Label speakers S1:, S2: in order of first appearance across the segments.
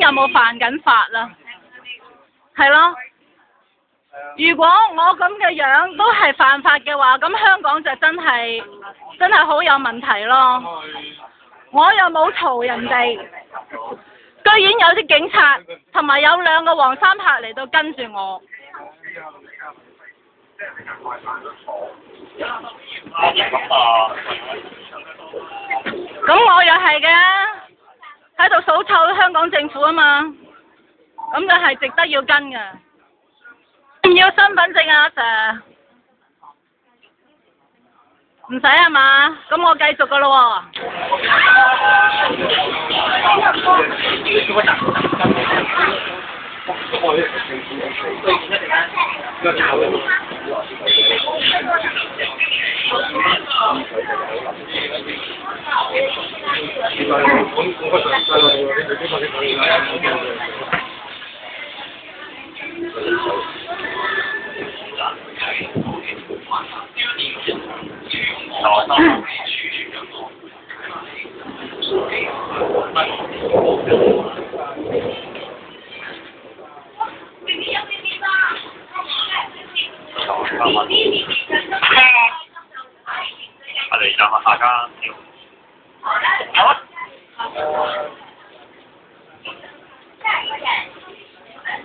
S1: 有冇犯緊法啦？係咯。如果我咁嘅樣都係犯法嘅話，咁香港就真係好有問題咯。我又冇嘈人哋，居然有啲警察同埋有2個黃衫客嚟到跟住我。咁我又係嘅，喺度數臭香港政府啊嘛，咁就係值得要跟嘅。唔要身份證啊，Sir？唔使啊嘛，咁我繼續噶咯喎。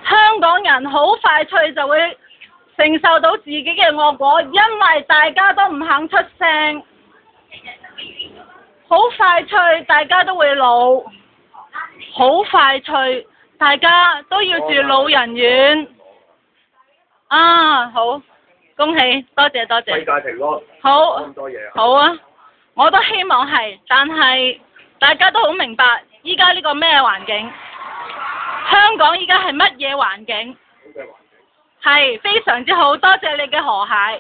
S1: 香港人好快脆就會承受到自己嘅惡果，因為大家都唔肯出聲。好快脆，大家都會老。好快脆，大家都要住老人院。啊，好，恭喜，多謝多謝。
S2: 世界平安。
S1: 好。
S2: 咁多嘢啊。
S1: 好啊，我都希望係，但係大家都好明白，依家呢個咩環境？香港依家係乜嘢環境？係非常之好，多謝你嘅和諧，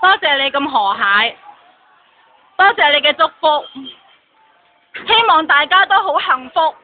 S1: 多謝你咁和諧，多謝你嘅祝福，希望大家都好幸福。